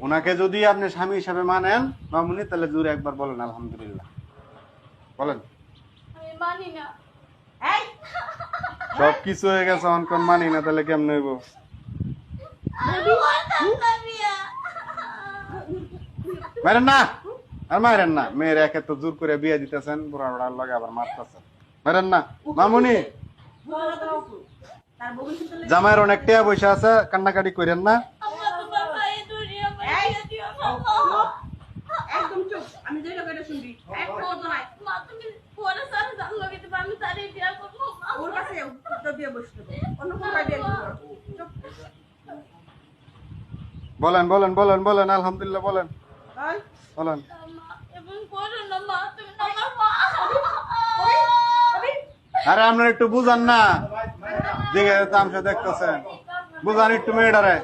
ওনাকে যদি আপনি স্বামী হিসাবে মানেন মামুনি, তাহলে জোরে একবার বলেন আলহামদুলিল্লাহ বলেন। আমি মানি না। সব কিছু হয়ে গেছে, অনকন মানি না, তাহলে কেমন হইব? মারেন না, আর মারেন না। মেয়ের একে তো জোর করে বিয়ে দিতেছেন, বুড়া বুড়ার লগে আবার মারতেছেন। মারেন না মামুনি। জামাইয়ের অনেক টাকা পয়সা আছে, কান্নাকাটি করেন না। একদম চুপ, আমি যেটা কইরা শুনবি এক কথা নাই। মা তুমি পরে সারা জান লগে দিবা, আমি তারে বিয়া করব। ওর কাছে তো বিয়ে বসতে হবে, অন্য কোথায় বিয়ে করব? চুপ। বলেন বলেন বলেন বলেন আলহামদুলিল্লাহ বলেন ওই বলেন। মা এবং করো না মা, তুমি না আমার মা। আরে আপনার একটু বুঝান না, দিকে তামসা দেখতেছেন, বুঝান একটু মেয়েটারে।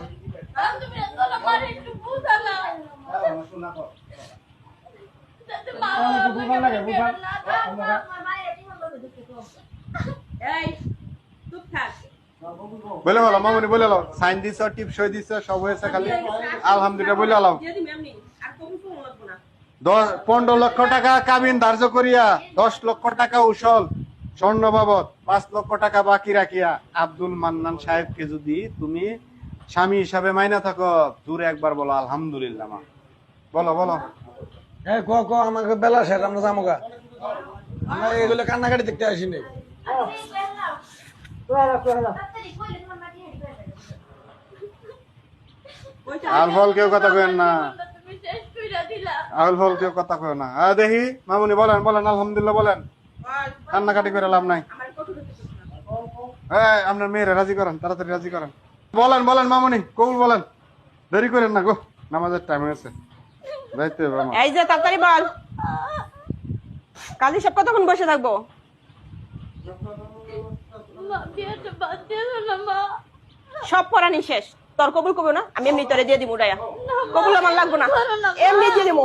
তুমি এত আমার একটু বুঝা না। যাতে মা এই চুপ থাক। বলে বলো মামুনি, বলে লো। সাইন দিছ, টিপসই দিছ, সব হয়েছে, খালি আলহামদুলিল্লাহ বলে আলাও। দিয়ে দিবি এমনি, আর কবুল ফোন লাগবো না। 15 লক্ষ টাকা কাবিন ধার্য করিয়া 10 লক্ষ টাকা উসল স্বর্ণ বাবদ 5 লক্ষ টাকা বাকি রাখিয়া আব্দুল মান্নান সাহেবকে যদি তুমি স্বামী হিসাবে মাইনা থাকো, দূরে একবার বলো আলহামদুলিল্লাহ। মা বলো বলো। হ্যাঁ ক আমাকে বেলা শেষ, আমরা যাবো গা। আমরা এগুলো কান্নাকাটি দেখতে আসিনি। আল ফল কেউ কথা কেন না, তুমি শেষ কইরা দিলা। আল ফল কেউ কথা কেউ না। দেখি মামুনি বলেন বলেন আলহামদুলিল্লাহ বলেন, ওই কান্নাকাটি করে লাভ নাই। আমার কত দেখতেছিস না? আপনার মেয়েরা রাজি করেন, তাড়াতাড়ি রাজি করেন। বলেন বলেন মামুনি, কবুল বলেন, দেরি করেন না গো, নামাজের টাইম হয়েছে, যাইতে হবে আমার। এই যে তাড়াতাড়ি বল, কাজী সব কতক্ষণ বসে থাকবো? মা বিয়েটা বাদ দিও না মা। সব পড়ানি শেষ, তোর কবুল করবো না? আমি এমনি তোরে দিয়ে দিব উড়াইয়া। কবুল আমার লাগবো না, এমনি দিয়ে দিব,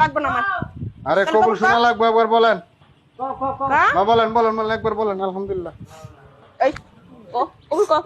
লাগবো না আমার। আরে কবুল শোনা লাগবে, একবার বলেন। হ্যাঁ? মা বলেন বলেন বলেন একবার বলেন আলহামদুলিল্লাহ। এই ও কবুল কর।